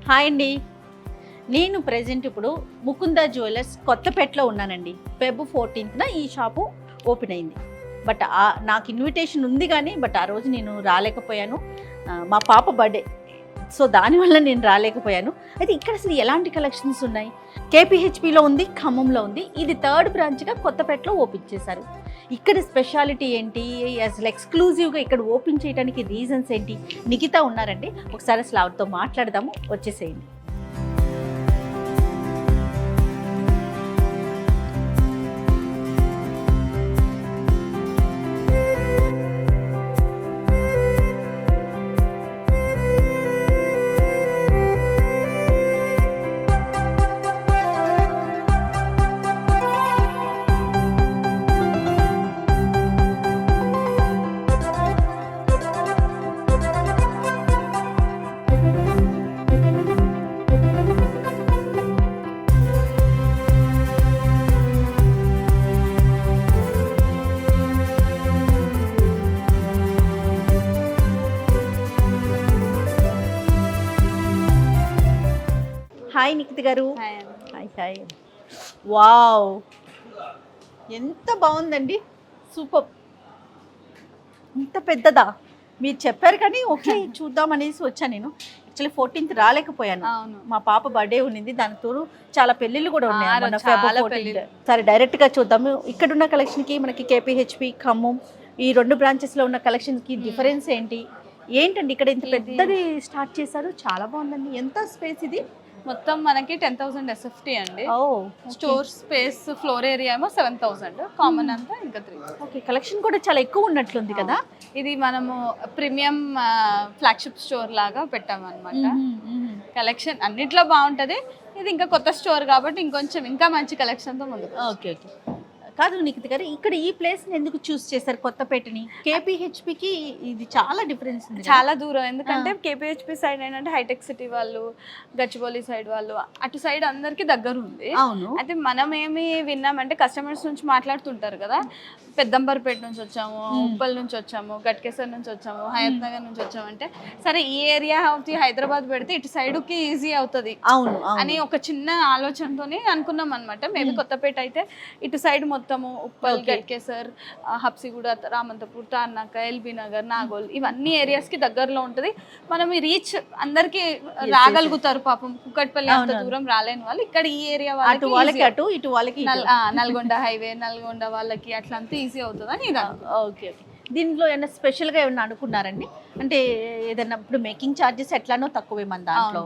Hi అండి. నేను present ఇప్పుడు ముకుంద జ్యువెలర్స్ కొత్తపేటలో ఉన్నానండి. ఫెబ్ 14న ఈ షాపు ఓపెన్ అయింది. బట్ నాకు ఇన్విటేషన్ ఉంది కానీ ఆ రోజు నేను రాలేకపోయాను. మా పాప బర్త్డే, సో దానివల్ల నేను రాలేకపోయాను. అయితే ఇక్కడ అసలు ఎలాంటి కలెక్షన్స్ ఉన్నాయి? కేపీహెచ్పిలో ఉంది, ఖమ్మంలో ఉంది. ఇది థర్డ్ బ్రాంచ్గా కొత్తపేటలో ఓపెన్ చేశారు. ఇక్కడ స్పెషాలిటీ ఏంటి, అసలు ఎక్స్క్లూజివ్గా ఇక్కడ ఓపెన్ చేయడానికి రీజన్స్ ఏంటి? నిఖిత ఉన్నారండి, ఒకసారి అసలు ఆవిడతో మాట్లాడదాము. వచ్చేసేయండి. హాయ్ నిఖిత గారు. Hi hi. వావ్, ఎంత బాగుందండి, సూపర్. ఇంత పెద్దదా? మీరు చెప్పారు కానీ ఓకే చూద్దాం అనేసి వచ్చాను. నేను యాక్చువల్లీ 14th రాలేకపోయాను, మా పాప బర్త్డే ఉన్నింది. దాని తోడు చాలా పెళ్ళిళ్ళు కూడా ఉన్నాయి. సరే డైరెక్ట్గా చూద్దాము. ఇక్కడున్న కలెక్షన్కి మనకి కేపీహెచ్పి, ఖమ్మం ఈ 2 బ్రాంచెస్లో ఉన్న కలెక్షన్కి డిఫరెన్స్ ఏంటి ఏంటండి? ఇక్కడ ఇంత పెద్దది స్టార్ట్ చేశారు, చాలా బాగుందండి. ఎంత స్పేస్ ఇది? మొత్తం మనకి 10,000 SFT అండి. స్టోర్ స్పేస్ ఫ్లోర్ ఏరియా ఏమో 7,000, కామన్ అంతా ఇంకా 3. ఓకే, కలెక్షన్ కూడా చాలా ఎక్కువ ఉన్నట్లుంది కదా. ఇది మనము ప్రీమియం ఫ్లాగ్షిప్ స్టోర్ లాగా పెట్టామన్నమాట. కలెక్షన్ అన్నిట్లో బాగుంటది. ఇది ఇంకా కొత్త స్టోర్ కాబట్టి ఇంకొంచెం ఇంకా మంచి కలెక్షన్ తో ముందుకు. Okay okay. కాదు నిఖిత గారు, ఇక్కడ ఈ ప్లేస్ని ఎందుకు చూస్ చేశారు కొత్తపేటని? కేపీహెచ్పికి ఇది చాలా డిఫరెన్స్ ఉంది, చాలా దూరం. ఎందుకంటే కేపీహెచ్పి సైడ్ ఏంటంటే హైటెక్ సిటీ వాళ్ళు, గచ్చిబౌలి సైడ్ వాళ్ళు, అటు సైడ్ అందరికి దగ్గర ఉంది. అవును. అయితే మనం ఏమి విన్నామంటే కస్టమర్స్ నుంచి మాట్లాడుతుంటారు కదా, పెద్దంబర్పేట నుంచి వచ్చాము, ఉప్పల్ నుంచి వచ్చాము, గట్కేసర్ నుంచి వచ్చాము, హయత్ నగర్ నుంచి వచ్చాము అంటే, సరే ఈ ఏరియా ఆఫ్ ది హైదరాబాద్ పెడితే ఇటు సైడ్కి ఈజీ అవుతుంది అని ఒక చిన్న ఆలోచనతోనే అనుకున్నాం అనమాట. మేబీ కొత్తపేట అయితే ఇటు సైడ్ మొత్తము ఉప్పల్, గట్కేసర్, హబ్సిగూడ, రామంతపూర్, తార్నాక, ఎల్బీ నగర్, నాగోల్ ఇవన్నీ ఏరియాస్ కి దగ్గరలో ఉంటది. మనం ఈ రీచ్ అందరికి రాగలుగుతారు. పాపం కుక్కట్పల్లి అంత దూరం రాలేని వాళ్ళు ఇక్కడ ఈ ఏరియా వాళ్ళకి, అటు ఇటు వాళ్ళకి, నల్గొండ హైవే, నల్గొండ వాళ్ళకి అట్లా అంతా ఈజీ అవుతుంది అని ఇది. Okay okay. దీనిలో ఏమైనా స్పెషల్గా ఏమన్నా అనుకున్నారండి? అంటే ఏదన్నా ఇప్పుడు మేకింగ్ ఛార్జెస్ ఎట్లానో తక్కువే మన దాంట్లో,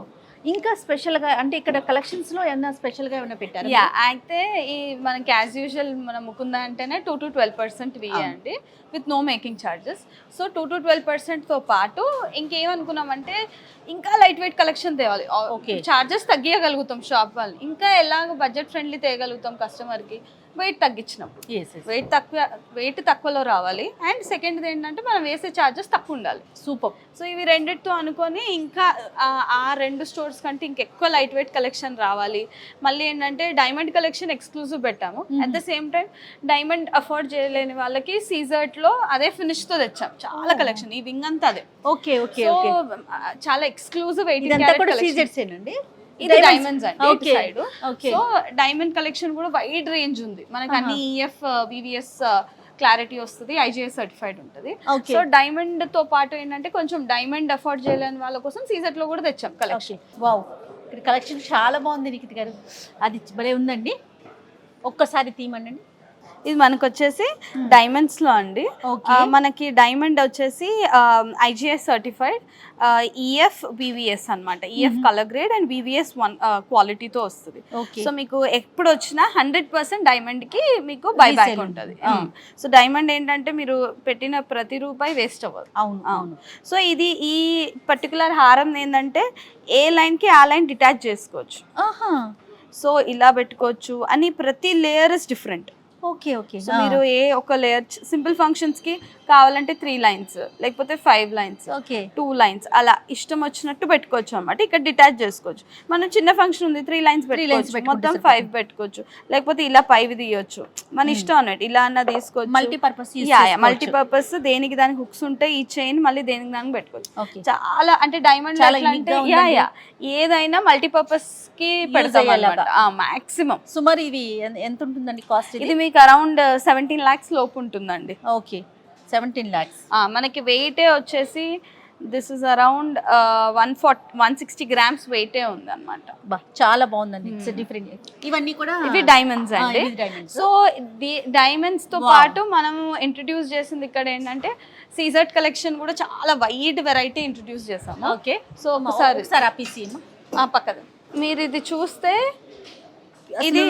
ఇంకా స్పెషల్గా అంటే ఇక్కడ కలెక్షన్స్లో ఏమైనా స్పెషల్గా ఏమైనా పెట్టారు? అయితే ఈ మనకి యాజ్ యూజువల్ మన ముకుంద అంటేనే 2 to 12% వేయండి with no making charges. So 2 to 12%తో పాటు ఇంకేమనుకున్నామంటే ఇంకా లైట్ వెయిట్ కలెక్షన్ తేవాలి. ఛార్జెస్ తగ్గియగలుగుతాం షాప్ వాళ్ళు, ఇంకా ఎలాగ బడ్జెట్ ఫ్రెండ్లీ తేయగలుగుతాం కస్టమర్కి వెయిట్ తగ్గించినప్పుడు. వెయిట్ తక్కువలో రావాలి. అండ్ సెకండ్ ఏంటంటే మనం వేసే ఛార్జెస్ తక్కువ ఉండాలి. సూపర్. సో ఇవి రెండిటితో అనుకొని ఇంకా ఆ 2 స్టోర్స్ కంటే ఇంకెక్కువ లైట్ వెయిట్ కలెక్షన్ రావాలి. మళ్ళీ ఏంటంటే డైమండ్ కలెక్షన్ ఎక్స్క్లూజివ్ పెట్టాము. At the same time diamond afford చేయలేని వాళ్ళకి సీజర్ట్లో అదే ఫినిష్తో తెచ్చాం చాలా కలెక్షన్. ఈ వింగ్ అంతా అదే. Okay okay. చాలా ఎక్స్క్లూజివ్ అండి. ఇది డైమండ్స్ అండి ఇటు సైడ్. సో డైమండ్ కలెక్షన్ కూడా వైడ్ రేంజ్ ఉంది మనకి. అన్ని EF, VVS క్లారిటీ వస్తుంది, IGS సర్టిఫైడ్ ఉంటుంది. సో డైమండ్ తో పాటు ఏంటంటే కొంచెం డైమండ్ అఫోర్డ్ చేయలేని వాళ్ళ కోసం సీజెట్ లో కూడా తెచ్చాం కలెక్షన్. వావ్, ఇక్కడ కలెక్షన్ చాలా బాగుంది నిఖిత గారు, అది భలే ఉందండి. ఒక్కసారి తీయమండి. ఇది మనకు వచ్చేసి డైమండ్స్ లో అండి. మనకి డైమండ్ వచ్చేసి IGS సర్టిఫైడ్, EF, VVS అనమాట. EF colour grade and VVS 1 క్వాలిటీతో వస్తుంది. సో మీకు ఎప్పుడు వచ్చినా 100% డైమండ్ కి మీకు బైబ్యాక్ ఉంటుంది. సో డైమండ్ ఏంటంటే మీరు పెట్టిన ప్రతి రూపాయి వేస్ట్ అవ్వదు. అవును. సో ఇది ఈ పర్టికులర్ హారం ఏంటంటే ఏ లైన్ కి ఆ లైన్ డిటాచ్ చేసుకోవచ్చు. సో ఇలా పెట్టుకోవచ్చు అని ప్రతి layer is different. Okay okay. So మీరు ఏ ఒక లేయర్ సింపుల్ ఫంక్షన్స్ కి కావాలంటే 3 లైన్స్ లేకపోతే 5 లైన్స్ ఓకే 2 లైన్స్ అలా ఇష్టం వచ్చినట్టు పెట్టుకోవచ్చు అన్నమాట. ఇక్కడ డిటాచ్ చేసుకోవచ్చు. మనం చిన్న ఫంక్షన్ ఉంది 3 లైన్స్ పెట్టుకోవచ్చు, మొత్తం 5 పెట్టుకోవచ్చు, లేకపోతే ఇలా పైవి తీయొచ్చు, మన ఇష్టం అన్నట్టు. ఇలా అన్న తీసుకోవచ్చు, మల్టీపర్పస్. మల్టీపర్పస్. దేనికి దానికి హుక్స్ ఉంటాయి. ఈ చైన్ మళ్ళీ దేనికి దానికి పెట్టుకోవచ్చు. ఓకే. చాలా అంటే డైమండ్ చాలా unique గా ఉందండి. ఏదైనా మల్టీపర్పస్ కి పెడతాం అన్నమాట మాక్సిమం. సుమారు ఇవి ఎంత ఉంటుందండి కాస్ట్? ఇది మీకు అరౌండ్ 17 lakhs లోపు ఉంటుందండి. Okay 17 lakhs. మనకి వెయిటే వచ్చేసి దిస్ ఇస్ అరౌండ్ 160 grams వెయిటే ఉంది అనమాట. బా చాలా బాగుందండి. It's different. ఇవన్నీ కూడా ఇవి డైమండ్స్ అండి. సో డైమండ్స్ తో పాటు మనం ఇంట్రడ్యూస్ చేసింది ఇక్కడ ఏంటంటే సీజర్ట్ కలెక్షన్ కూడా చాలా వైడ్ వెరైటీ ఇంట్రడ్యూస్ చేసాము. ఓకే. సో ఒకసారి ఆ పీసీ పక్కన మీరు ఇది చూస్తే ఇది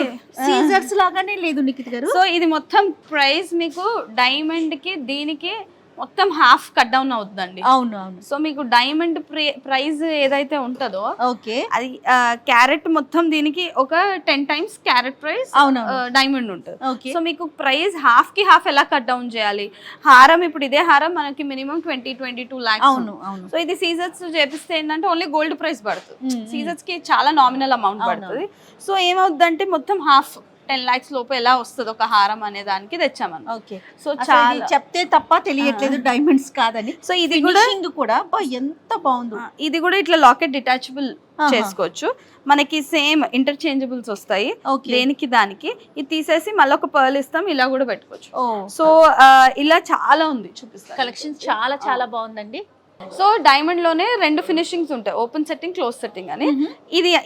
సీజర్స్ లాగానే లేదు నిఖిత్ గారు. సో ఇది మొత్తం ప్రైస్ మీకు డైమండ్ కి దీనికి మొత్తం హాఫ్ కట్ డౌన్ అవుతుందండి. అవును అవును. సో మీకు డైమండ్ ప్రైస్ ఏదైతే ఉంటుందో ఓకే అది క్యారెట్ మొత్తం దీనికి ఒక 10 times క్యారెట్ ప్రైస్ అవును డైమండ్ ఉంటుంది. ఓకే. సో మీకు ప్రైస్ హాఫ్ కి హాఫ్ ఎలా కట్ డౌన్ చేయాలి? హారం ఇప్పుడు ఇదే హారం మనకి మినిమం 22 lakhs. అవును అవును. సో ఇది సీజర్స్ చేపిస్తే ఏంటంటే ఓన్లీ గోల్డ్ ప్రైస్ పడుతుంది. సీజర్స్ కి చాలా నామినల్ అమౌంట్ పడుతుంది. సో ఏమవుతుందంటే మొత్తం హాఫ్ 10 lakhs లోపు ఎలా వస్తుంది ఒక హారం అనే దానికి తెచ్చామన్నమాట. ఓకే. సో చాలా చెప్తే తప్ప తెలియట్లేదు డైమండ్స్ కాదని. సో ఇది కూడా ఎంత బాగుందో. ఇది కూడా ఇట్లా లాకెట్ డిటాచబుల్ చేసుకోవచ్చు. మనకి సేమ్ ఇంటర్చేంజబుల్స్ వస్తాయి దేనికి దానికి. ఇది తీసేసి మళ్ళీ ఒక పర్ల్ ఇస్తాం, ఇలా కూడా పెట్టుకోవచ్చు. సో ఇలా చాలా ఉంది, చూపిస్తాను. కలెక్షన్ చాలా చాలా బాగుందండి. సో డైమండ్ లోనే 2 ఫినిషింగ్స్ ఉంటాయి, ఓపెన్ సెట్టింగ్ క్లోజ్ సెట్టింగ్ అని.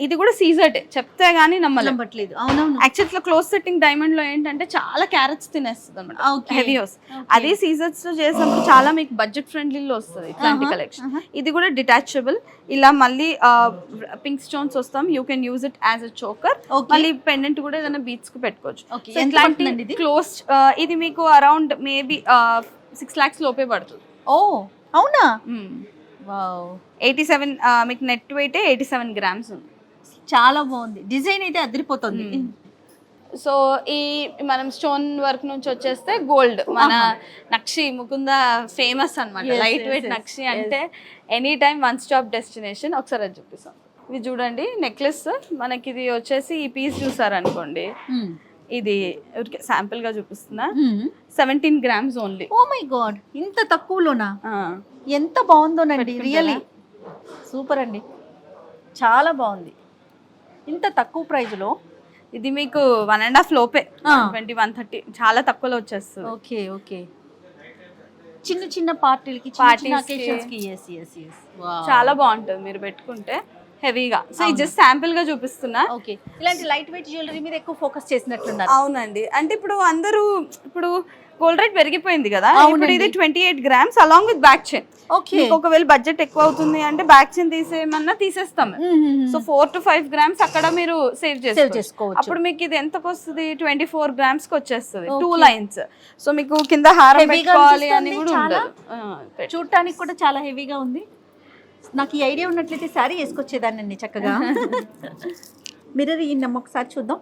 ఇది కూడా సీజర్డ్ చెప్తే గానీ నమ్మట్లేదు. అవునవును. యాక్చువల్ క్లోజ్ సెట్టింగ్ డైమండ్ లో ఏంటంటే చాలా క్యారెట్స్ తినేస్తుంది అనమాట, హెవీ వస్తుంది. అదే సీజర్స్ లో చేసినప్పుడు చాలా మీకు బడ్జెట్ ఫ్రెండ్లీలో వస్తుంది ఇట్లాంటి కలెక్షన్. ఇది కూడా డిటాచబుల్. ఇలా మళ్ళీ పింక్ స్టోన్స్ వస్తాం, you can use it as a choker. మళ్ళీ పెండెంట్ కూడా ఏదైనా బీట్స్ కు పెట్టుకోవచ్చు. ఇట్లాంటి క్లోజ్ ఇది మీకు అరౌండ్ మేబీ 6 lakhs లోపే పడుతుంది. ఓ అవునా? వావ్. 87 మీకు నెట్ వెయిట్ 87 grams ఉంది. చాలా బాగుంది. డిజైన్ అయితే అదిరిపోతుంది. సో ఈ మనం స్టోన్ వర్క్ నుంచి వచ్చేస్తే గోల్డ్ మన నక్షి ముకుంద ఫేమస్ అన్నమాట. లైట్ వెయిట్ నక్షి అంటే any time one stop destination. ఒకసారి అది చూపిస్తాం. ఇది చూడండి నెక్లెస్. మనకి ఇది వచ్చేసి ఈ పీస్ చూసారు అనుకోండి, ఇది శాంపుల్ గా చూపిస్తున్నా, 17 grams only. Oh my god, ఇంత తక్కువలోనా? ఎంత బాగుందోనండి, రియల్లీ సూపర్ అండి, చాలా బాగుంది. ఇంత తక్కువ ప్రైస్ లో ఇది మీకు 1.5 లోపే 21-30 చాలా తక్కువలో వచ్చేస్తుంది. Okay okay. చిన్న చిన్న పార్టీలకి చాలా బాగుంటుంది మీరు పెట్టుకుంటే హెవీగా. సో ఇది జస్ట్ శాంపుల్ గా చూపిస్తున్నా. ఓకే. ఇలాంటి లైట్ వెయిట్ జ్యువెలరీ మీద ఎక్కువ ఫోకస్ చేసినట్లున్నారు. అవునండి. అంటే ఇప్పుడు అందరూ గోల్డ్ రేట్ పెరిగిపోయింది కదా, ఇప్పుడు ఇది 28 grams along with back chain. Okay. ఒకవేళ బడ్జెట్ ఎక్కువ అవుతుంది అంటే బ్యాక్ చైన్ తీసేయమన్నా తీసేస్తాం. సో 4 to 5 grams అక్కడ మీరు సేవ్ చేసుకోవచ్చు. అప్పుడు మీకు ఇది ఎంతకు వస్తుంది? 24 grams కి వచ్చేస్తుంది, 2 lines. సో మీకు కింద హారం పెట్టుకోవాలి అని కూడా ఉండదు. చూడటానికి కూడా చాలా హెవీగా ఉంది. నాకు ఈ ఐడియా ఉన్నట్లయితే సారీ వేసుకొచ్చేదాన్ని చక్కగా. మిర్రర్ ఈ నమ్మ ఒకసారి చూద్దాం.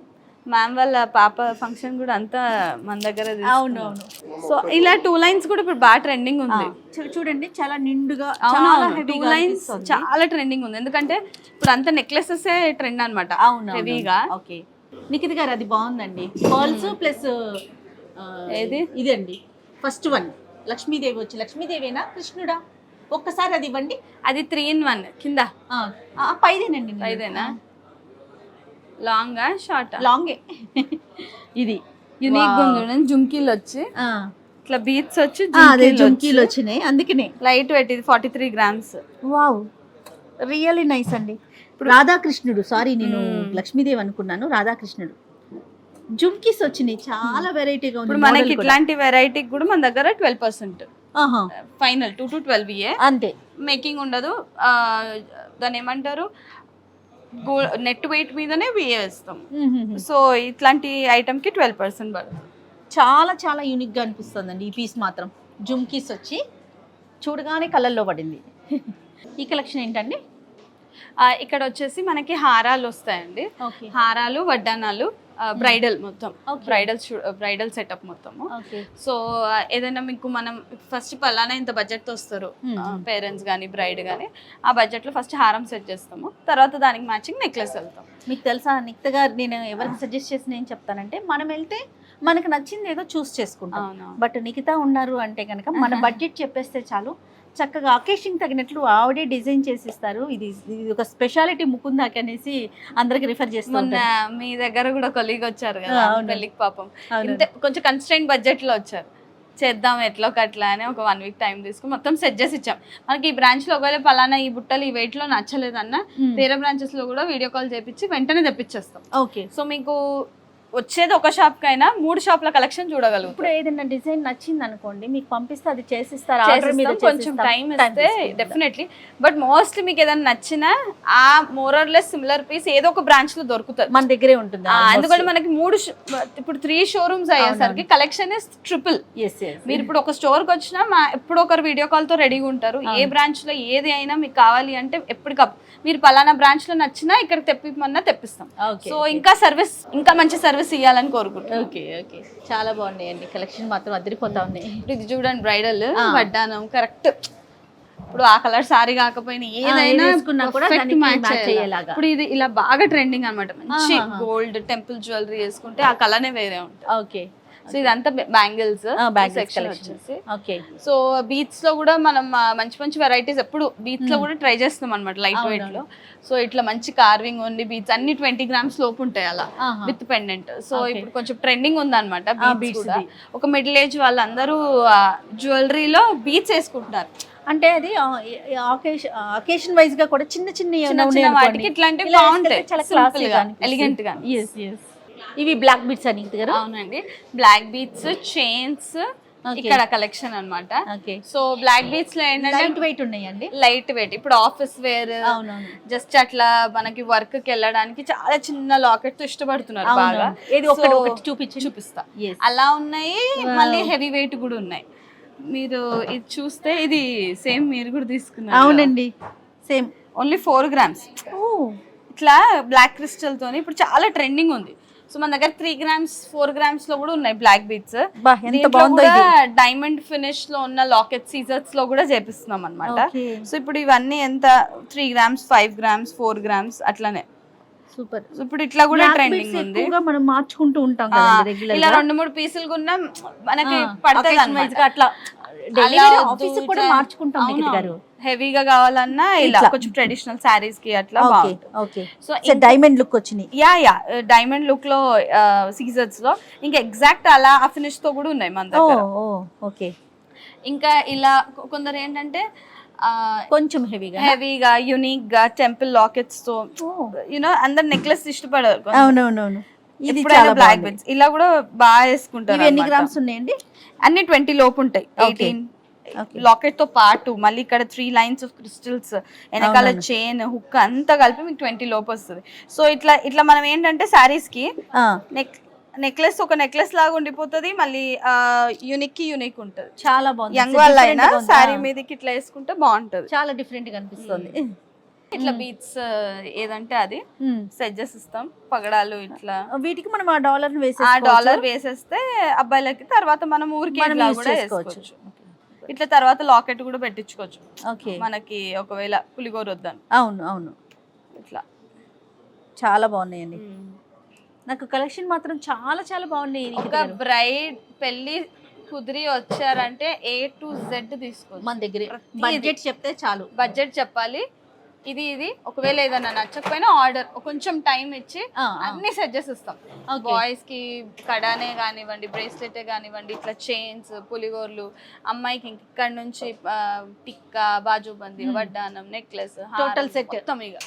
మ్యామ్ వాళ్ళ పాప ఫంక్షన్ కూడా అంతా మన దగ్గర. అవునవును. సో ఇలా 2 lines కూడా ఇప్పుడు బాగా ట్రెండింగ్ ఉంది. చూడండి చాలా నిండుగా, 2 lines చాలా ట్రెండింగ్ ఉంది. ఎందుకంటే ఇప్పుడు అంత నెక్లెసెస్ ట్రెండ్ అనమాట హెవీగా. ఓకే. నిఖిత్ గారు అది బాగుందండి. పర్ల్స్ ప్లస్ ఏది ఇదండి ఫస్ట్ వన్. లక్ష్మీదేవి వచ్చి, లక్ష్మీదేవేనా కృష్ణుడా? ఒక్కసారి అది ఇవ్వండి. అది 3 in 1 కింద పైదేనండి. పైదేనా? లాంగా షార్ట్? లాంగే. ఇది యూనిక్ ఉంది. జుంకీలు వచ్చి ఇట్లా బీట్స్ వచ్చి జుంకీలు వచ్చినాయి, అందుకనే లైట్ వెయిట్. ఇది 43 grams. వావ్, రియల్లీ నైస్ అండి. రాధాకృష్ణుడు, సారీ నేను లక్ష్మీదేవి అనుకున్నాను, రాధాకృష్ణుడు. జుంకీస్ వచ్చినాయి, చాలా వెరైటీగా ఉంది. ఇప్పుడు మనకి ఇట్లాంటి వెరైటీ కూడా మన దగ్గర 12% ఫైనల్ 2 to 12 అంతే. మేకింగ్ ఉండదు. దాని ఏమంటారు, నెట్ వెయిట్ మీదనే వేస్తాం. సో ఇట్లాంటి ఐటమ్ కి 12% పడుతుంది. చాలా చాలా యూనిక్ గా అనిపిస్తుందండి ఈ పీస్ మాత్రం. జుమ్కీస్ వచ్చి చూడగానే కలర్లో పడింది. ఈ కలెక్షన్ ఏంటండి? ఇక్కడ వచ్చేసి మనకి హారాలు వస్తాయండి. హారాలు, వడ్డానాలు, బ్రైడల్ మొత్తం, Okay. బ్రైడల్ సెటప్ మొత్తము. ఓకే సో ఏదైనా మీకు మనం ఫస్ట్ పలానా ఇంత బడ్జెట్తో వస్తారు పేరెంట్స్ కానీ బ్రైడ్ కానీ, ఆ బడ్జెట్లో ఫస్ట్ హారం సెట్ చేస్తాము, తర్వాత దానికి మ్యాచింగ్ నెక్లెస్ వెళ్తాం. మీకు తెలుసా నిక్త గారు, నేను ఎవరికి సజెస్ట్ చేసిన ఏం చెప్తానంటే, మనం వెళ్తే మనకు నచ్చింది ఏదో చూస్ చేసుకుంటాం. అవును. బట్ నిఖిత ఉన్నారు అంటే కనుక మన బడ్జెట్ చెప్పేస్తే చాలు, చక్కగా అకేషన్ తగినట్లు ఆవిడే డిజైన్ చేసిస్తారు. ఇది ఒక స్పెషాలిటీ ముకుందాకి అనేసి అందరికి రిఫర్ చేస్తూ మొన్న ఉంటారు. మీ దగ్గర కూడా కొలీగ్ వచ్చారు కదా అవును. పెళ్ళికి, పాపం అవును. ఇంతే కొంచెం కన్స్ట్రెంట్ బడ్జెట్ లో వచ్చారు. చేద్దాం ఎట్లో కట్లా అని ఒక 1 వీక్ టైం తీసుకుని మొత్తం సెట్ చేసి ఇచ్చాం. మనకి ఈ బ్రాంచ్ లో ఒకవేళ పలానా ఈ బుట్టలు ఈ వెయిట్ లో నచ్చలేదన్న వేరే బ్రాంచెస్ లో కూడా వీడియో కాల్ చేపించి వెంటనే తెప్పించేస్తాం. ఓకే, సో మీకు వచ్చేది ఒక షాప్ కైనా 3 షాప్ల కలెక్షన్ చూడగలుగుతాం. ఇప్పుడు ఏదైనా డిజైన్ నచ్చింది అనుకోండి, మీకు పంపిస్తే అది చేసిస్తారు. ఆర్డర్ మీద చేసిస్తాం, కొంచెం టైం ఇస్తే డెఫినెట్లీ. బట్ మోస్ట్లీ మీకు ఏదైనా నచ్చినా ఆ మోరర్లెస్ సిమిలర్ పీస్ ఏదో ఒక బ్రాంచ్ లో దొరుకుతుంది, మన దగ్గరే ఉంటుంది. ఎందుకంటే మనకి ఇప్పుడు 3 షోరూమ్స్ అయ్యేసరికి కలెక్షన్ ఇస్ ట్రిపుల్. మీరు ఇప్పుడు ఒక స్టోర్ కి వచ్చినా ఎప్పుడు ఒకరు వీడియో కాల్ తో రెడీగా ఉంటారు. ఏ బ్రాంచ్ లో ఏది అయినా మీకు కావాలి అంటే ఎప్పటికప్పుడు మీరు పలానా బ్రాంచ్ లో నచ్చినా ఇక్కడికి తెప్పిమన్నా తెప్పిస్తాం. సో ఇంకా సర్వీస్, ఇంకా మంచి సర్వీస్ ఇవ్వాలని కోరుకుంటున్నాం. ఓకే ఓకే, చాలా బాగున్నాయండి, కలెక్షన్ మాత్రం అదిరిపోతా ఉన్నాయి. ఇప్పుడు ఇది చూడండి, బ్రైడల్ వడ్డానం కరెక్ట్. ఇప్పుడు ఆ కలర్ సారీ కాకపోయినా ఏదైనా వేసుకున్నా కూడా దానికి match అయ్యేలాగా. ఇప్పుడు ఇది ఇలా బాగా ట్రెండింగ్ అన్నమాట. మంచి గోల్డ్ టెంపుల్ జ్యువెలరీ వేసుకుంటే ఆ కలర్నే వేరే ఉంటుంది. ఓకే, సో ఇదంతా బ్యాంగిల్స్ సెక్షన్ వచ్చేసి. ఓకే, సో బీట్స్ లో కూడా మనం మంచి మంచి వెరైటీస్ ఎప్పుడు బీట్స్ లో కూడా ట్రై చేస్తున్నాం అనమాట, లైట్ వెయిట్ లో. సో ఇట్లా మంచి కార్వింగ్ ఉంది, బీట్స్ అన్ని 20 grams లోపు ఉంటాయి అలా విత్ పెండెంట్. సో ఇప్పుడు కొంచెం ట్రెండింగ్ ఉంది అనమాట బీట్స్ కూడా. ఒక మిడిల్ ఏజ్ వాళ్ళందరూ జ్యువెలరీలో బీట్స్ వేసుకుంటున్నారు. అంటే అది అకేషన్ వైజ్ గా కూడా చిన్న చిన్న వాటికి ఇట్లాంటివి బాగుంటాయి, చాలా సింపుల్ గా క్లాసిక్ ఎలిగెంట్ గా. ఇవి బ్లాక్ బీట్స్ అని దగ్గర. అవునండి, బ్లాక్ బీట్స్, చైన్స్ ఇక్కడ కలెక్షన్ అన్నమాట. ఓకే, సో బ్లాక్ బీట్స్ లో ఏంటంటే లైట్ వెయిట్ ఉన్నాయండి. లైట్ వెయిట్, ఇప్పుడు ఆఫీస్ వేర్ జస్ట్ అట్లా మనకి వర్క్ కి వెళ్ళడానికి చాలా చిన్న లాకెట్ తో ఇష్టపడుతున్నారు బాగా. ఏది ఒకటి చూపిస్తా. అలా ఉన్నాయి, మళ్ళీ హెవీ వెయిట్ కూడా ఉన్నాయి. మీరు ఇది చూస్తే ఇది సేమ్ మీరు కూడా తీసుకున్నారు. అవునండి, సేమ్ ఓన్లీ 4 grams. ఇట్లా బ్లాక్ క్రిస్టల్ తోని ఇప్పుడు చాలా ట్రెండింగ్ ఉంది. సో మన దగ్గర 3 grams 4 grams లో కూడా ఉన్నాయి బ్లాక్ బీట్స్. డైమండ్ ఫినిష్ లో ఉన్న లాకెట్ సీజర్స్ లో కూడా చేపిస్తున్నాం అన్నమాట. సో ఇప్పుడు ఇవన్నీ ఎంత 3 grams 5 grams 4 grams అట్లానే సూపర్. ఇప్పుడు ఇట్లా కూడా ట్రెండింగ్ ఉంది. మనం మార్చుకుంటూ ఉంటాం కదా రెగ్యులర్. ఇలా 2-3 పీసులు కొన్నా మనకి పడతాయి అట్లా ఆఫీస్ కూడా మార్చుకుంటాం గారు. హెవీగా కావాలన్నా ఇలా కొంచెం ట్రెడిషనల్ సారీస్ కి అట్లా బాగుంటుంది. సో డైమండ్ లుక్ వచ్చినాయి. యా డైమండ్ లుక్ లో సీజర్స్ లో ఇంకా ఎగ్జాక్ట్ అలా ఆ ఫినిష్ తో కూడా ఉన్నాయి మన దగ్గర. ఓకే, ఇంకా ఇలా కొందరు ఏంటంటే కొంచెం హెవీగా యూనిక్ గా టెంపుల్ లాకెట్స్ తో యూనో అందరు నెక్లెస్ ఇష్టపడరు. అవునవునవును, ఇది బ్లాక్ బెడ్స్ ఇలా కూడా బాగా వేసుకుంటారు. ఎన్ని గ్రామ్స్ ఉన్నాయండి? అన్ని 20 లోపు ఉంటాయి. 18 లాకెట్ తో పాటు మళ్ళీ ఇక్కడ 3 lines ఆఫ్ క్రిస్టల్స్, వెనకాల చైన్ హుక్ అంతా కలిపి మీకు 20 లోపు వస్తుంది. సో ఇట్లా మనం ఏంటంటే సారీస్ కి నెక్లెస్ ఒక నెక్లెస్ లాగా ఉండిపోతుంది, మళ్ళీ యూనిక్ ఉంటుంది. చాలా బాగుంది. యంగ్ వాళ్ళ అయినా సారీ మీదకి ఇట్లా వేసుకుంటే బాగుంటది, చాలా డిఫరెంట్ గా అనిపిస్తుంది. ఇట్లా బీట్స్ ఏదంటే అది సెట్ చేసి ఇస్తాం. పగడాలు ఇట్లా వీటికి మనం ఆ డాలర్ వేసేస్తే అబ్బాయిలకి తర్వాత మనం ఊరికి కూడా వేసుకోవచ్చు. ఇట్లా తర్వాత లాకెట్ కూడా పెట్టించుకోవచ్చు. మనకి ఒకవేళ పులిగోర వద్దాను. అవును, ఇట్లా చాలా బాగున్నాయండి. నాకు కలెక్షన్ మాత్రం చాలా చాలా బాగున్నాయి. ఒక బ్రైడ్ పెళ్లి కుదిరి వచ్చారంటే A to Z తీసుకోవచ్చు మన దగ్గర. బడ్జెట్ చెప్తే చాలు, బడ్జెట్ చెప్పాలి. ఇది ఒకవేళ ఏదైనా నచ్చకపోయినా ఆర్డర్ కొంచెం టైం ఇచ్చి అన్ని సెట్ చేసి ఇస్తాం. బాయ్స్ కి కడానే కానివ్వండి, బ్రేస్లెటే కానివ్వండి, ఇట్లా చైన్స్, పులిగోర్లు, అమ్మాయికి ఇక్కడ నుంచి టిక్కా, బాజుబంది, వడ్డానం, నెక్లెస్, టోటల్ సెట్ మొత్తం ఇక.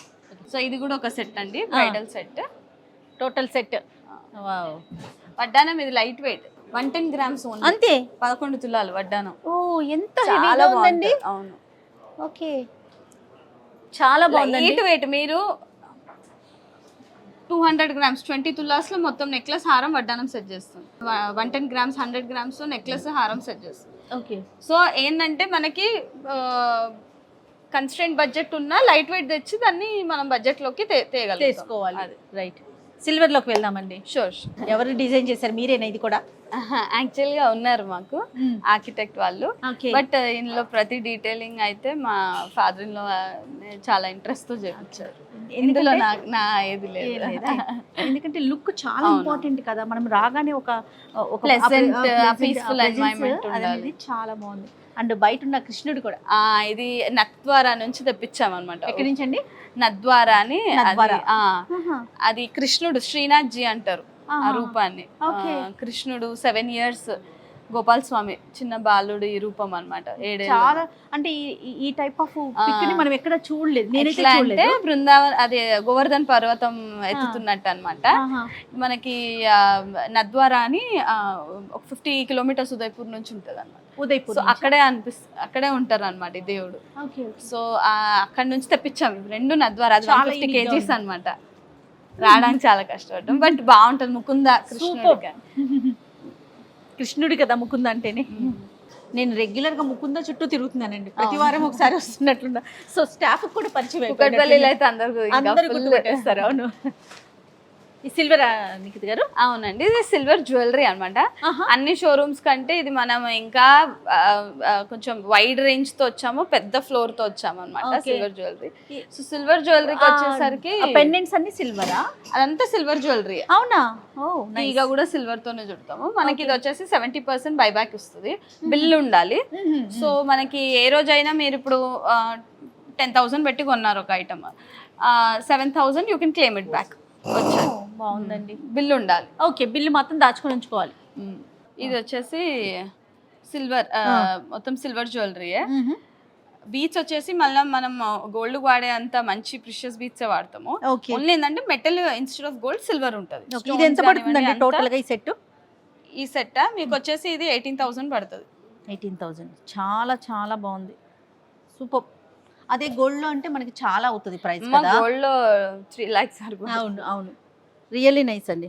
సో ఇది కూడా ఒక సెట్ అండి, బ్రైడల్ సెట్, టోటల్ సెట్. వడ్డానం ఇది లైట్ వెయిట్ 110 grams అంతే, 11 తులాలు వడ్డానం. ఎంత చాలా బాగుంది. అవును, ఓకే, చాలా బాగుంది. Light weight. మీరు 200 grams 20 తులాస్ లో మొత్తం నెక్లెస్ హారం వడ్డానం సెట్ చేస్తుంది. 110 grams 100 grams లో నెక్లెస్ హారం సెట్ చేస్తుంది. ఓకే, సో ఏంటంటే మనకి కన్స్ట్రెంట్ బడ్జెట్ ఉన్న లైట్ వెయిట్ తెచ్చి దాన్ని మనం బడ్జెట్ లోకి తీసుకోవాలి. రైట్. సిల్వర్లోకి వెళ్దామండి. షూర్. ఎవరు డిజైన్ చేశారు? మీరేనా ఇది కూడా? యాక్చువల్గా ఉన్నారు మాకు ఆర్కిటెక్ట్ వాళ్ళు, ఓకే. బట్ ఇందులో ప్రతి డీటెయిలింగ్ అయితే మా ఫాదర్ ఇన్ లో చాలా ఇంట్రెస్ట్ తో చేయించారు. ఇందులో నా ఏది లేదు. ఎందుకంటే లుక్ చాలా ఇంపార్టెంట్ కదా. మనం రాగానే ఒక ప్లెజెంట్ పీస్ఫుల్ ఎన్వైరన్మెంట్ ఉండాలి. చాలా బాగుంది. అండ్ బయట ఉన్న కృష్ణుడు కూడా ఇది నత్వారా నుంచి తెప్పించాం అనమాట. ఎక్కడి నుంచి అండి? నద్వారా అని. అది కృష్ణుడు, శ్రీనాథ్ జీ అంటారు ఆ రూపాన్ని. కృష్ణుడు 7 years గోపాల్ స్వామి చిన్న బాలుడు ఈ రూపం అన్నమాట. చాలా అంటే ఈ టైప్ ఆఫ్ పిక్ ని మనం ఎక్కడ చూడలేదు. నేనైతే చూడలేదు. బృందావన్ అదే గోవర్ధన్ పర్వతం ఎత్తుతున్నట్టు అన్నమాట. మనకి నద్వారా అని ఒక 50 kilometers ఉదయపూర్ నుంచి ఉంటది అన్నమాట. ఉదయపూర్. సో అక్కడే ఉంటారు అన్నమాట ఈ దేవుడు. సో అక్కడ నుంచి తెప్పించాము 2 నద్వారా. అది 150 kgs అన్నమాట. రావడానికి చాలా కష్టపడ్డాం, బట్ బాగుంటది. ముకుంద కృష్ణుడి కదా ముకుంద అంటేనే. నేను రెగ్యులర్ గా ముకుంద చుట్టూ తిరుగుతున్నానండి, ప్రతి వారం ఒకసారి వస్తున్నట్లున్నా. సో స్టాఫ్ కూడా పరిచయం అయితే అందరూ గుర్తుపెట్టేస్తారు. అవును. ఈ సిల్వర్ నిఖిత్ గారు? అవునండి, ఇది సిల్వర్ జ్యువెలరీ అన్నమాట. అన్ని షోరూమ్స్ కంటే ఇది మనం ఇంకా కొంచెం వైడ్ రేంజ్ తో వచ్చాము, పెద్ద ఫ్లోర్ తో వచ్చాము అన్నమాట సిల్వర్ జ్యువెలరీ. సో సిల్వర్ జ్యువెలరీకి వచ్చేసరికి పెండెంట్స్ అన్ని సిల్వరా? అదంతా సిల్వర్ జ్యువెలరీ. అవునా? ఇక కూడా సిల్వర్ తోనే చుడతాము. మనకి ఇది వచ్చేసి 70% బైబ్యాక్ వస్తుంది. బిల్లు ఉండాలి. సో మనకి ఏ రోజైనా మీరు ఇప్పుడు 10,000 పెట్టి కొన్నారు ఒక item, 7,000 you can claim it back. బాగుందండి. బిల్లు ఉండాలి. ఓకే, బిల్లు మాత్రం దాచుకొని ఉంచుకోవాలి. ఇది వచ్చేసి సిల్వర్, మొత్తం సిల్వర్ జ్యువెలరీ. బీచ్ వచ్చేసి మళ్ళీ మనం గోల్డ్ వాడే అంత మంచి ప్రిషియస్ బీచ్ వాడతాము. ఓన్లీ ఏంటంటే metal instead of gold silver ఉంటుంది. ఇది ఎంత పడుతుందండి టోటల్ గా ఈ సెట్? ఈ సెట్ మీకు వచ్చేసి ఇది 18,000 పడుతుంది. 18,000. చాలా చాలా బాగుంది, సూపర్. అదే గోల్డ్ లో అంటే మనకి చాలా అవుతుంది ప్రైస్ కదా. గోల్డ్ లో 3 lakhs. అవును అవును, రియల్లీ నైస్ అండి.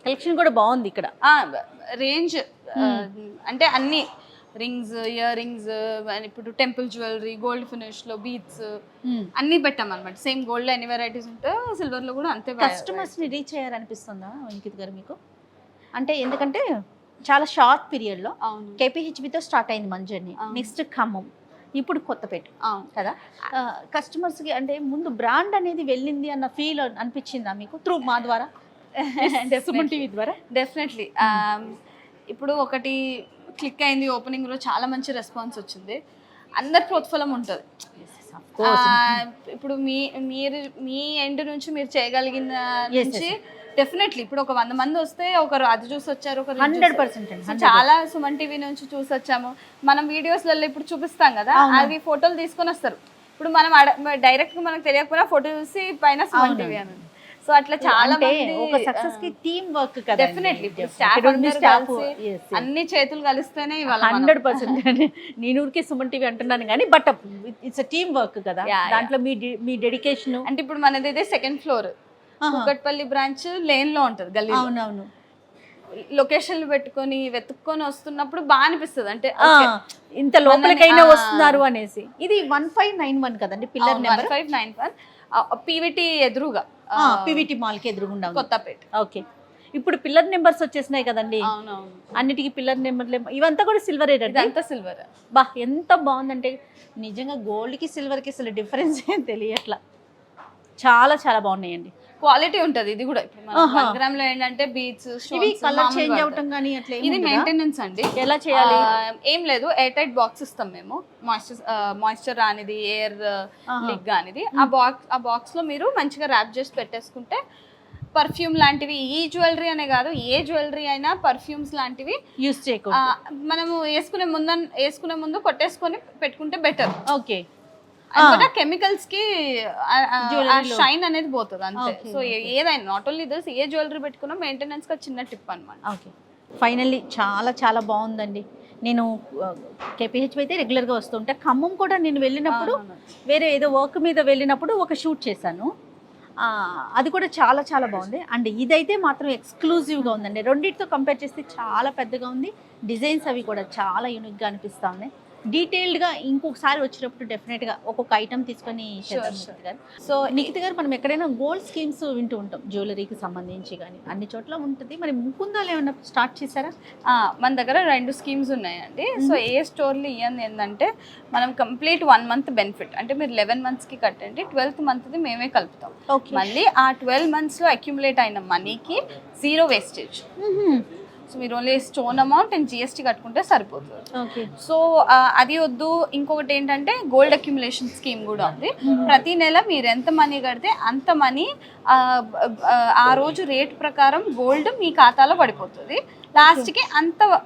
కలెక్షన్ కూడా బాగుంది ఇక్కడ. రేంజ్ అంటే అన్ని రింగ్స్, ఇయర్ రింగ్స్, ఇప్పుడు టెంపుల్ జ్యువెలరీ, గోల్డ్ ఫినిష్ లో బీట్స్ అన్ని పెట్టాం అనమాట. సేమ్ గోల్డ్ లో ఎన్ని వెరైటీస్ ఉంటాయో సిల్వర్ లో కూడా అంతే. కస్టమర్స్ ని రీచ్ అయ్యారనిపిస్తుందా అంకిత్ గారు మీకు? అంటే ఎందుకంటే చాలా షార్ట్ పీరియడ్ లో కేపీహెచ్బితో స్టార్ట్ అయింది మన జర్నీ. నెక్స్ట్ ఖమ్మం, ఇప్పుడు కొత్తపేట కదా. కస్టమర్స్ కి అంటే ముందు బ్రాండ్ అనేది వెళ్ళింది అన్న ఫీల్ అనిపించిందా మీకు త్రూ మా ద్వారా, సుమన్ టీవీ ద్వారా? డెఫినెట్లీ. ఇప్పుడు ఒకటి క్లిక్ అయింది, ఓపెనింగ్ లో చాలా మంచి రెస్పాన్స్ వచ్చింది, అందరి ప్రోత్ఫలం ఉంటుంది. ఇప్పుడు మీ ఎండ్ నుంచి మీరు చేయగలిగిన నుంచి డెఫినెట్లీ ఇప్పుడు ఒక 100 మంది వస్తే ఒకరు అది చూసి వచ్చారు, ఒకరు 100%. చాలా సుమన్ టీవీ నుంచి చూసి వచ్చాము. మనం వీడియోస్లలో ఇప్పుడు చూపిస్తాం కదా, అవి ఫోటోలు తీసుకొని వస్తారు. ఇప్పుడు మనం డైరెక్ట్ గా మనకు తెలియకపోయినా ఫోటో చూసి పైన సుమన్ టీవీ అని. సో అట్లా చాలా ఒక సక్సెస్ కి టీమ్ వర్క్ కదా. డెఫినెట్లీ అన్ని చేతులు కలిస్తేనే ఇవాళ 100%. నేను ఊరికే సుమన్ టీవీ అంటున్నాను కానీ బట్ ఇట్స్ టీమ్ వర్క్ కదా. దాంట్లో మీ డెడికేషన్. అంటే ఇప్పుడు మనది ఇదే 2nd floor, Kukatpally branch lane లో ఉంటది గల్లీ. అవునవును. లొకేషన్లు పెట్టుకొని వెతుక్కొని వస్తున్నప్పుడు బాగా అనిపిస్తుంది. అంటే ఇంత లోపలికైనా వస్తున్నారు అనేసి. ఇది 1591 కదండి పిల్లర్ నెంబర్? 1591 పీవీటీ ఎదురుగా, పీవీటీ మాల్ కి ఎదురుగుండా కొత్తపేట. ఓకే, ఇప్పుడు పిల్లర్ నెంబర్స్ వచ్చేసినాయి కదండి. అన్నిటికీ పిల్లర్ నెంబర్లు ఇవంతా కూడా సిల్వర్. అంతా సిల్వర్. బా ఎంత బాగుందంటే నిజంగా గోల్డ్ కి సిల్వర్ కి అసలు డిఫరెన్స్ ఏం తెలియట్లా. చాలా చాలా బాగున్నాయండి, క్వాలిటీ ఉంటది. ఇది కూడా ఇప్పుడు 1 gram లో ఏంటంటే బీట్స్ కలర్ చేంజ్ అవటం కానీ అట్లా. ఇది మెయింటెనెన్స్ అండి. ఎలా చేయాలి? ఏం లేదు, ఎయిర్ టైట్ బాక్స్ ఇస్తాం మేము. మాయిశ్చర్ రానిది, ఎయిర్ లీక్ కానిది. ఆ బాక్స్ లో మీరు మంచిగా ర్యాప్ చేసి పెట్టేసుకుంటే పర్ఫ్యూమ్ లాంటివి, ఈ జ్యువెలరీ అనే కాదు ఏ జ్యువెలరీ అయినా పర్ఫ్యూమ్స్ లాంటివి యూస్ చేయకూడదు. మనము వేసుకునే ముందు కొట్టేసుకొని పెట్టుకుంటే బెటర్. ఓకే, కెమికల్స్ కి షైన్ అనేది పోతుంది అంతే. సో ఏదైనా not only this, A jewellery పెట్టుకున్నా మెయింటెనెన్స్ కి చిన్న టిప్ అనమాట. ఓకే, ఫైనల్లీ చాలా చాలా బాగుందండి. నేను కేపీహెచ్ అయితే రెగ్యులర్గా వస్తుంటా. ఖమ్మం కూడా నేను వెళ్ళినప్పుడు వేరే ఏదో వర్క్ మీద వెళ్ళినప్పుడు ఒక షూట్ చేశాను, అది కూడా చాలా చాలా బాగుంది. అండ్ ఇదైతే మాత్రం ఎక్స్క్లూజివ్గా ఉందండి. రెండింటితో కంపేర్ చేస్తే చాలా పెద్దగా ఉంది. డిజైన్స్ అవి కూడా చాలా యూనిక్గా అనిపిస్తూ ఉన్నాయి. డీటెయిల్డ్గా ఇంకొకసారి వచ్చినప్పుడు డెఫినెట్గా ఒక్కొక్క ఐటమ్ తీసుకొని చేద్దాం Sure. నిఖిత గారు. సో నిఖిత గారు, మనం ఎక్కడైనా గోల్డ్ స్కీమ్స్ వింటూ ఉంటాం జ్యువెలరీకి సంబంధించి, కానీ అన్ని చోట్ల ఉంటుంది. మరి ముకుందాలు ఏమన్నా స్టార్ట్ చేశారా? మన దగ్గర 2 స్కీమ్స్ ఉన్నాయండి. సో ఏ స్టోర్లో ఇవన్నీ ఏంటంటే మనం కంప్లీట్ 1 మంత్ బెనిఫిట్, అంటే మీరు 11 మంత్స్కి కట్టండి, 12th మంత్ది మేమే కలుపుతాం. ఓకే. మళ్ళీ ఆ 12 మంత్స్లో అక్యుములేట్ అయిన మనీకి 0 వేస్టేజ్. సో మీరు only stone amount and GST కట్టుకుంటే సరిపోతుంది. ఓకే. సో అది వద్దు, ఇంకొకటి ఏంటంటే గోల్డ్ అక్యుములేషన్ స్కీమ్ కూడా ఉంది. ప్రతి నెల మీరు ఎంత మనీ కడితే అంత మనీ ఆ రోజు రేట్ ప్రకారం గోల్డ్ మీ ఖాతాలో పడిపోతుంది. లాస్ట్కి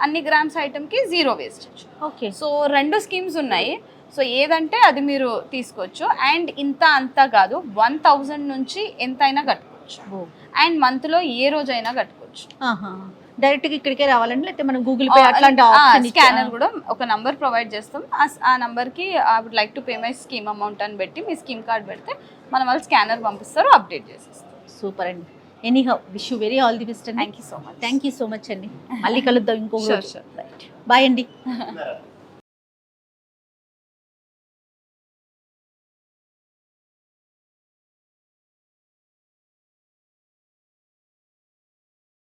అన్ని గ్రామ్స్ ఐటమ్కి 0 వేస్టేజ్. ఓకే. సో 2 స్కీమ్స్ ఉన్నాయి. సో ఏదంటే అది మీరు తీసుకోవచ్చు. అండ్ అంత కాదు, 1000 నుంచి ఎంతైనా కట్టుకోవచ్చు. అండ్ మంత్లో ఏ రోజైనా కట్టుకోవచ్చు. డైరెక్ట్గా ఇక్కడికే రావాలండి, లేకపోతే మనం గూగుల్ పే అట్లాంటి స్కానర్ కూడా ఒక నంబర్ ప్రొవైడ్ చేస్తాం. ఆ నంబర్కి I would like to pay my scheme amount అని పెట్టి మీ స్కీమ్ కార్డ్ పెడితే మన వాళ్ళు స్కానర్ పంపిస్తారు, అప్డేట్ చేసేస్తారు. సూపర్ అండి. Anyhow, wish you very all the best అండి. Thank you so much. Thank you so much అండి. మళ్ళీ కలుద్దాం ఇంకో Sure. బాయ్ అండి.